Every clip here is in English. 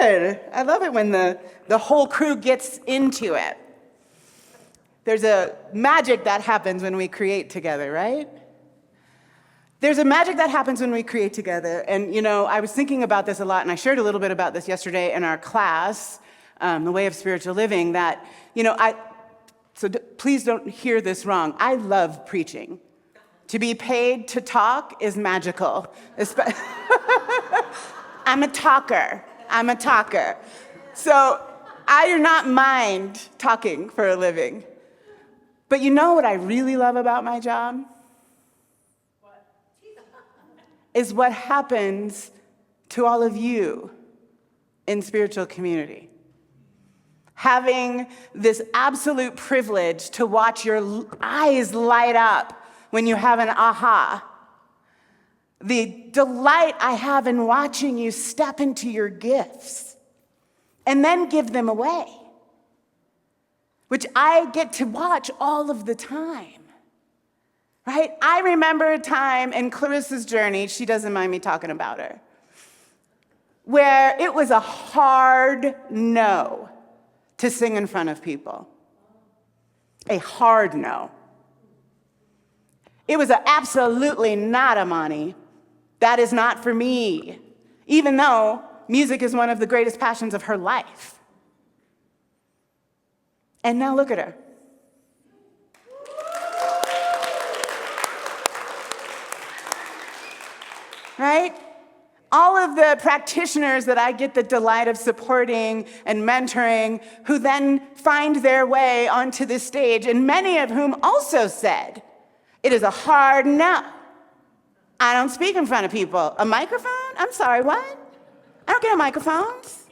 good. I love it when the whole crew gets into it. There's a magic that happens when we create together, right? There's a magic that happens when we create together. And, I was thinking about this a lot, and I shared a little bit about this yesterday in our class, The Way of Spiritual Living, that, please don't hear this wrong. I love preaching. To be paid to talk is magical. I'm a talker. So I do not mind talking for a living. But you know what I really love about my job? What? Is what happens to all of you in spiritual community. Having this absolute privilege to watch your eyes light up when you have an aha. The delight I have in watching you step into your gifts and then give them away, which I get to watch all of the time, right? I remember a time in Clarissa's journey, she doesn't mind me talking about her, where it was a hard no to sing in front of people. A hard no. It was absolutely not, Amani. That is not for me, even though music is one of the greatest passions of her life. And now look at her. Right? All of the practitioners that I get the delight of supporting and mentoring, who then find their way onto this stage, and many of whom also said, it is a hard no. I don't speak in front of people. A microphone? I'm sorry, what? I don't get on microphones.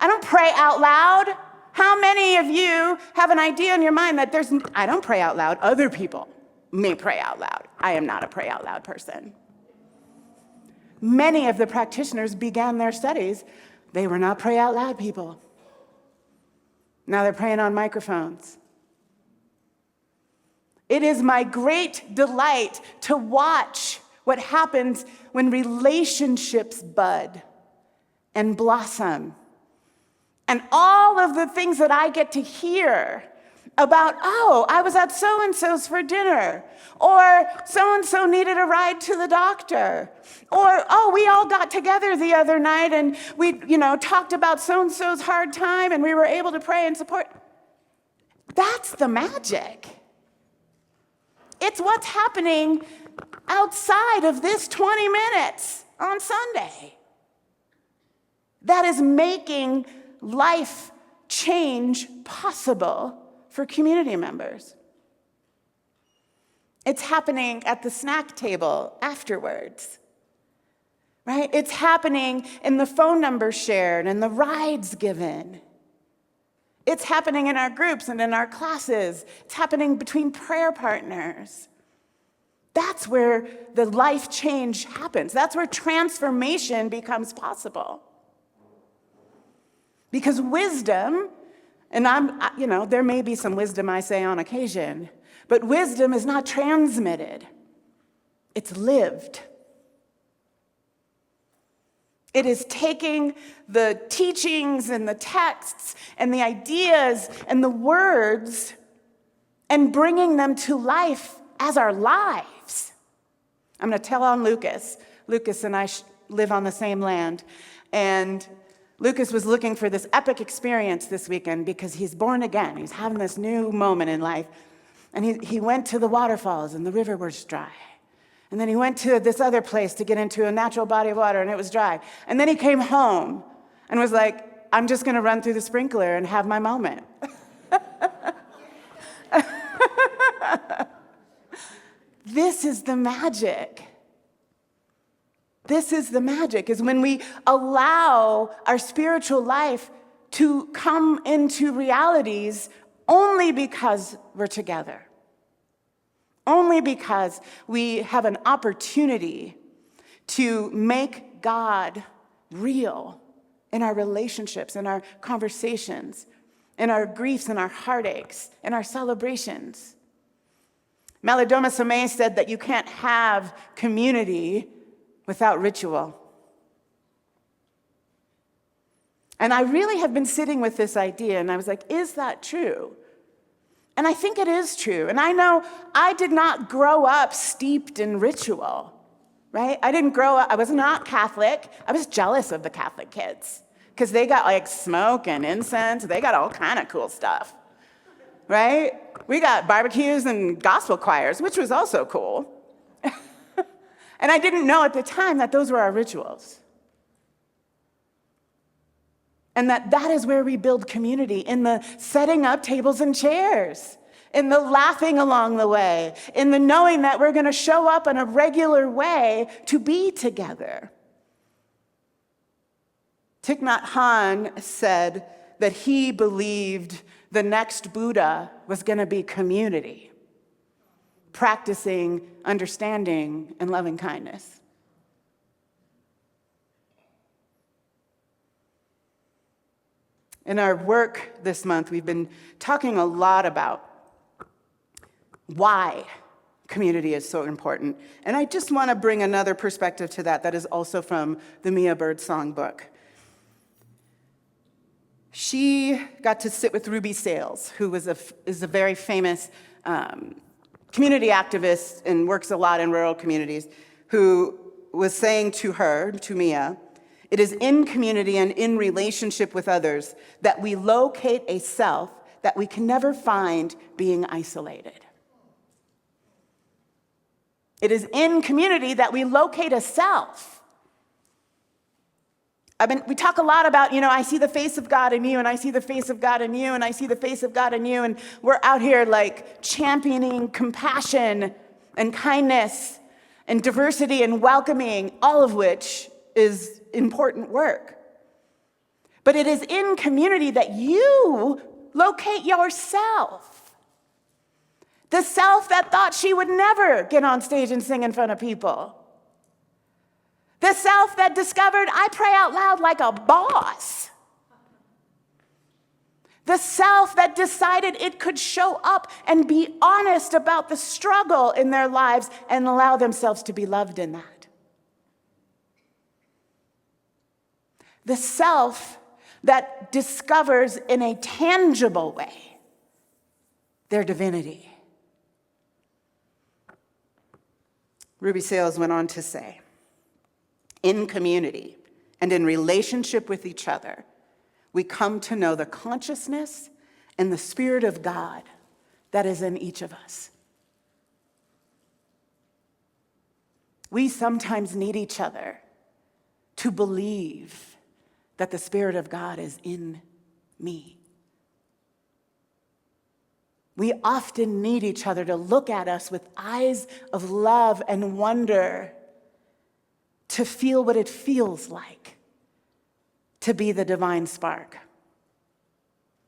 I don't pray out loud. How many of you have an idea in your mind that I don't pray out loud. Other people may pray out loud. I am not a pray out loud person. Many of the practitioners began their studies. They were not pray out loud people. Now they're praying on microphones. It is my great delight to watch what happens when relationships bud and blossom. And all of the things that I get to hear about, I was at so-and-so's for dinner, or so-and-so needed a ride to the doctor, or, we all got together the other night and we, talked about so-and-so's hard time and we were able to pray and support. That's the magic. It's what's happening outside of this 20 minutes on Sunday that is making life change possible for community members. It's happening at the snack table afterwards, right? It's happening in the phone numbers shared and the rides given. It's happening in our groups and in our classes. It's happening between prayer partners. That's where the life change happens. That's where transformation becomes possible. Because wisdom, and there may be some wisdom I say on occasion, but wisdom is not transmitted. It's lived. It is taking the teachings and the texts and the ideas and the words and bringing them to life as our lives. I'm going to tell on Lucas. Lucas and I live on the same land. And Lucas was looking for this epic experience this weekend because he's born again. He's having this new moment in life. And he went to the waterfalls and the river was dry. And then he went to this other place to get into a natural body of water, and it was dry. And then he came home and was like, I'm just going to run through the sprinkler and have my moment. This is the magic. This is the magic, is when we allow our spiritual life to come into realities only because we're together. Only because we have an opportunity to make God real in our relationships, in our conversations, in our griefs and our heartaches, in our celebrations. Malidoma Somé said that you can't have community without ritual. And I really have been sitting with this idea, and I was like, is that true? And I think it is true. And I know I did not grow up steeped in ritual, right? I was not Catholic. I was jealous of the Catholic kids because they got like smoke and incense. They got all kind of cool stuff, right? We got barbecues and gospel choirs, which was also cool. And I didn't know at the time that those were our rituals. And that is where we build community, in the setting up tables and chairs, in the laughing along the way, in the knowing that we're going to show up in a regular way to be together. Thich Nhat Hanh said that he believed the next Buddha was going to be community, practicing understanding and loving kindness. In our work this month, we've been talking a lot about why community is so important. And I just want to bring another perspective to that is also from the Mia Birdsong book. She got to sit with Ruby Sales, who is a very famous community activist and works a lot in rural communities, who was saying to her, to Mia, it is in community and in relationship with others that we locate a self that we can never find being isolated. It is in community that we locate a self. We talk a lot about, I see the face of God in you, and I see the face of God in you, and I see the face of God in you, and we're out here like championing compassion and kindness and diversity and welcoming, all of which is important work. But it is in community that you locate yourself. The self that thought she would never get on stage and sing in front of people. The self that discovered I pray out loud like a boss. The self that decided it could show up and be honest about the struggle in their lives and allow themselves to be loved in that. The self that discovers in a tangible way their divinity. Ruby Sales went on to say, in community and in relationship with each other, we come to know the consciousness and the Spirit of God that is in each of us. We sometimes need each other to believe that the Spirit of God is in me. We often need each other to look at us with eyes of love and wonder, to feel what it feels like to be the divine spark.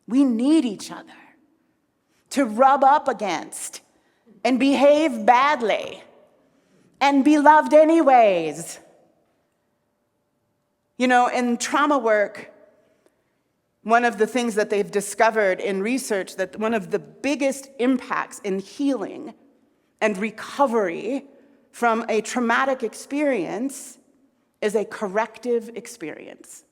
We need each other to rub up against and behave badly and be loved anyways. In trauma work, one of the things that they've discovered in research, that one of the biggest impacts in healing and recovery from a traumatic experience is a corrective experience.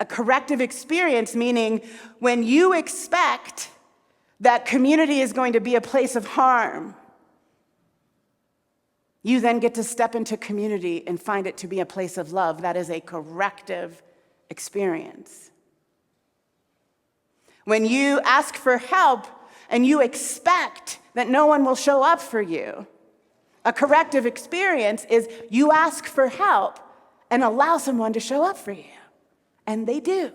A corrective experience meaning when you expect that community is going to be a place of harm, you then get to step into community and find it to be a place of love. That is a corrective experience. When you ask for help and you expect that no one will show up for you, a corrective experience is you ask for help and allow someone to show up for you. And they do.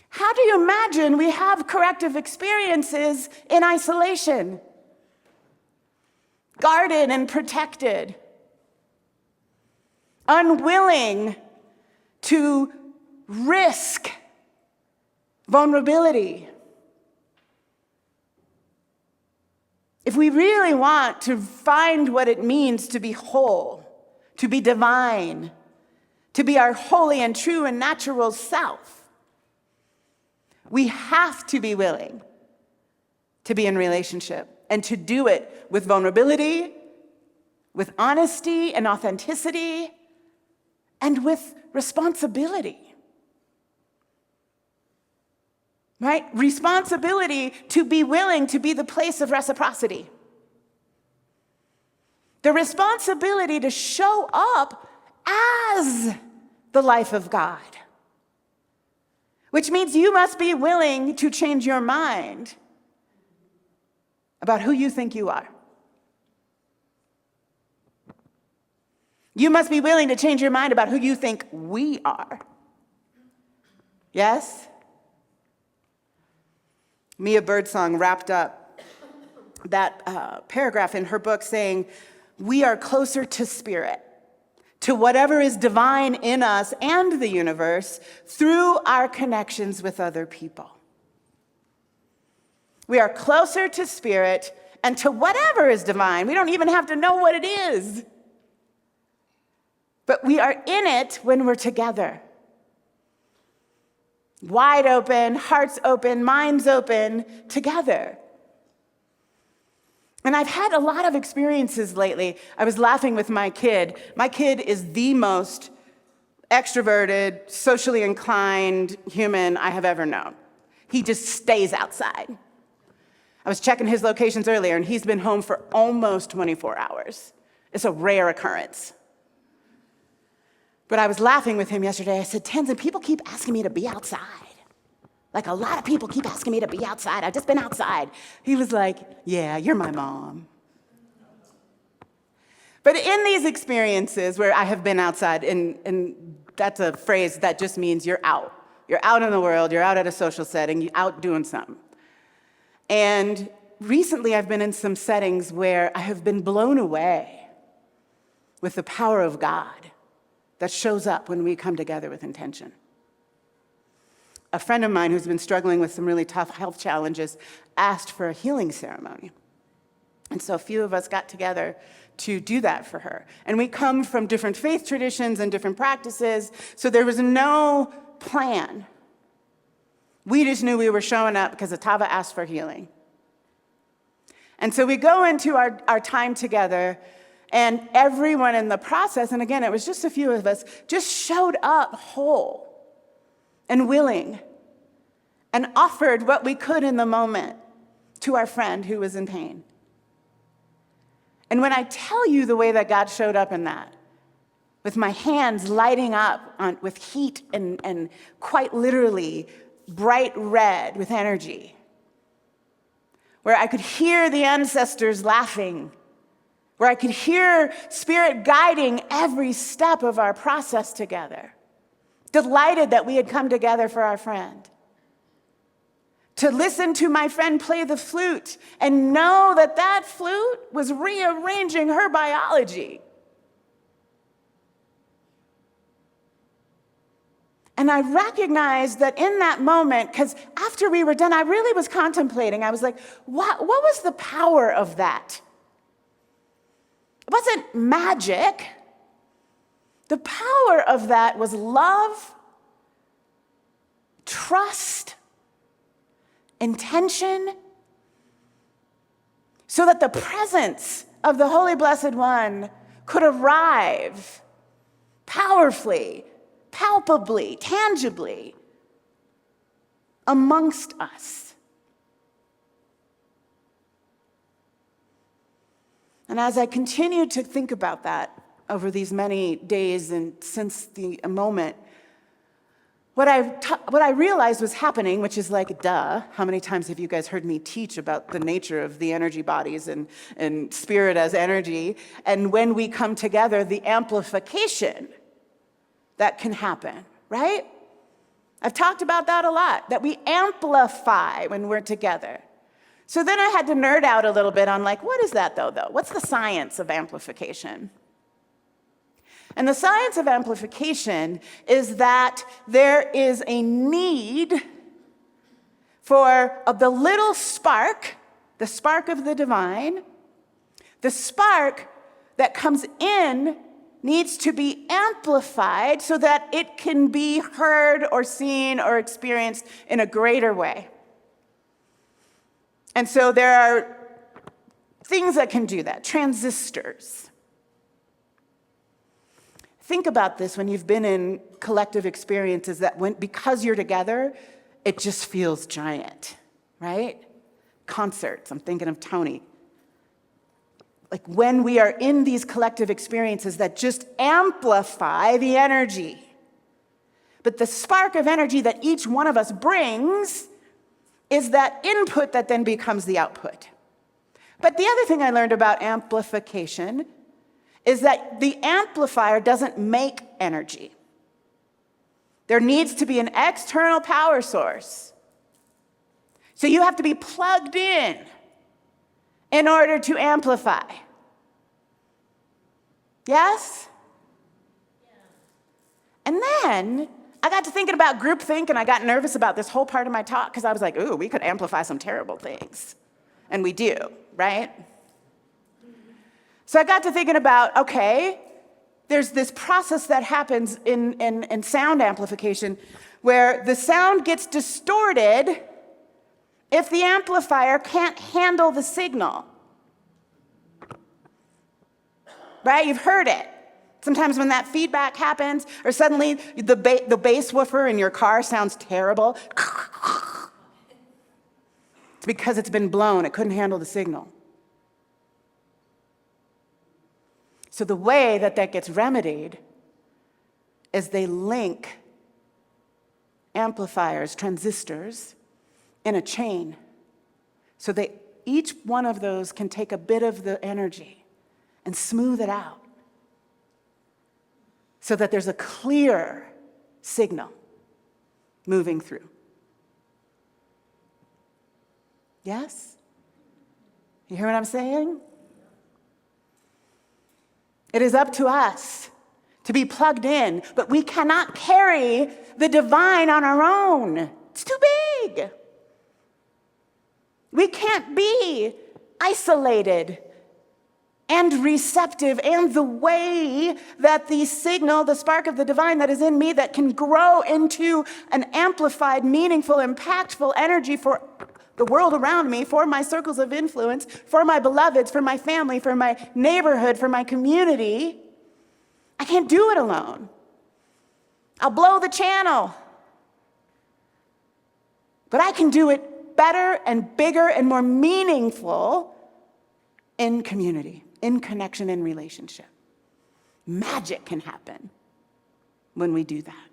How do you imagine we have corrective experiences in isolation? Guarded and protected. Unwilling to risk vulnerability. If we really want to find what it means to be whole, to be divine, to be our holy and true and natural self, we have to be willing to be in relationship and to do it with vulnerability, with honesty and authenticity, and with responsibility. Right? Responsibility to be willing to be the place of reciprocity. The responsibility to show up as the life of God. Which means you must be willing to change your mind about who you think you are. You must be willing to change your mind about who you think we are. Yes? Mia Birdsong wrapped up that paragraph in her book saying, "We are closer to spirit, to whatever is divine in us and the universe through our connections with other people." We are closer to spirit and to whatever is divine. We don't even have to know what it is. But we are in it when we're together. Wide open, hearts open, minds open, together. And I've had a lot of experiences lately. I was laughing with my kid. My kid is the most extroverted, socially inclined human I have ever known. He just stays outside. I was checking his locations earlier, and he's been home for almost 24 hours. It's a rare occurrence. But I was laughing with him yesterday. I said, "Tenzin, people keep asking me to be outside. Like, a lot of people keep asking me to be outside. I've just been outside." He was like, "Yeah, you're my mom." But in these experiences where I have been outside, and that's a phrase that just means you're out. You're out in the world, you're out at a social setting, you're out doing something. And recently I've been in some settings where I have been blown away with the power of God that shows up when we come together with intention. A friend of mine who's been struggling with some really tough health challenges asked for a healing ceremony. And so a few of us got together to do that for her. And we come from different faith traditions and different practices, so there was no plan. We just knew we were showing up because Atava asked for healing. And so we go into our time together, and everyone in the process, and again, it was just a few of us, just showed up whole and willing and offered what we could in the moment to our friend who was in pain. And when I tell you the way that God showed up in that, with my hands lighting up with heat and quite literally bright red with energy, where I could hear the ancestors laughing, where I could hear Spirit guiding every step of our process together, delighted that we had come together for our friend, to listen to my friend play the flute and know that that flute was rearranging her biology. And I recognized that in that moment, because after we were done, I really was contemplating. I was like, what was the power of that? It wasn't magic. The power of that was love, trust, intention, so that the presence of the Holy Blessed One could arrive powerfully, palpably, tangibly amongst us. And as I continued to think about that over these many days and since the moment, what I realized was happening, which is like, duh, how many times have you guys heard me teach about the nature of the energy bodies and spirit as energy, and when we come together, the amplification that can happen, right? I've talked about that a lot, that we amplify when we're together. So then I had to nerd out a little bit on like, what is that though? What's the science of amplification? And the science of amplification is that there is a need for the little spark, the spark of the divine, the spark that comes in needs to be amplified so that it can be heard or seen or experienced in a greater way. And so there are things that can do that, transistors. Think about this when you've been in collective experiences because you're together, it just feels giant, right? Concerts, I'm thinking of Tony. Like when we are in these collective experiences that just amplify the energy. But the spark of energy that each one of us brings is that input that then becomes the output. But the other thing I learned about amplification is that the amplifier doesn't make energy. There needs to be an external power source. So you have to be plugged in order to amplify. Yes? And then I got to thinking about groupthink, and I got nervous about this whole part of my talk because I was like, ooh, we could amplify some terrible things. And we do, right? So I got to thinking about, okay, there's this process that happens in sound amplification where the sound gets distorted if the amplifier can't handle the signal. Right? You've heard it. Sometimes when that feedback happens, or suddenly the bass woofer in your car sounds terrible. It's because it's been blown. It couldn't handle the signal. So the way that gets remedied is they link amplifiers, transistors, in a chain. So each one of those can take a bit of the energy and smooth it out so that there's a clear signal moving through. Yes? You hear what I'm saying? It is up to us to be plugged in, but we cannot carry the divine on our own. It's too big. We can't be isolated and receptive, and the way that the signal, the spark of the divine that is in me that can grow into an amplified, meaningful, impactful energy for the world around me, for my circles of influence, for my beloveds, for my family, for my neighborhood, for my community. I can't do it alone. I'll blow the channel. But I can do it better and bigger and more meaningful in community, in connection, in relationship. Magic can happen when we do that.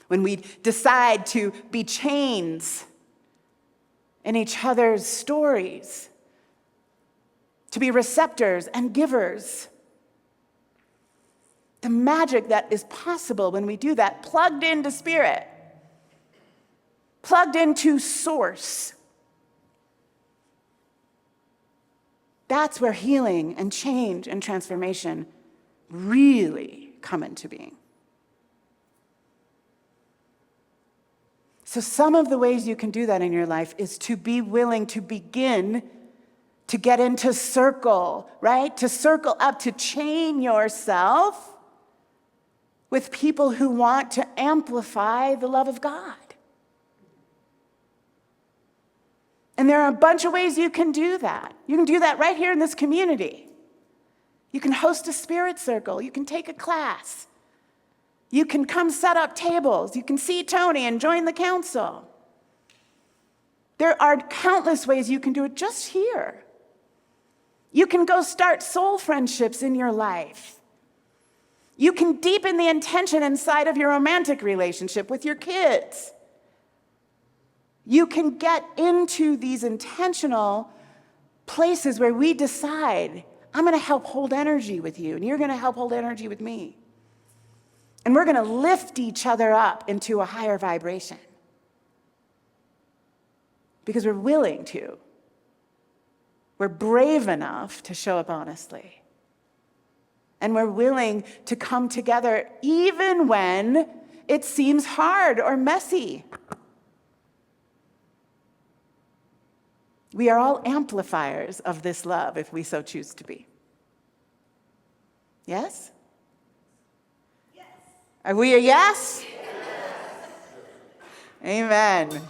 When we decide to be chains in each other's stories, to be receptors and givers. The magic that is possible when we do that, plugged into spirit, plugged into source. That's where healing and change and transformation really come into being. So some of the ways you can do that in your life is to be willing to begin to get into circle, right? To circle up, to chain yourself with people who want to amplify the love of God. And there are a bunch of ways you can do that. You can do that right here in this community. You can host a spirit circle. You can take a class. You can come set up tables. You can see Tony and join the council. There are countless ways you can do it just here. You can go start soul friendships in your life. You can deepen the intention inside of your romantic relationship with your kids. You can get into these intentional places where we decide, I'm going to help hold energy with you, and you're going to help hold energy with me. And we're going to lift each other up into a higher vibration. Because we're willing to. We're brave enough to show up honestly. And we're willing to come together even when it seems hard or messy. We are all amplifiers of this love if we so choose to be. Yes? Are we a yes? Yes. Amen.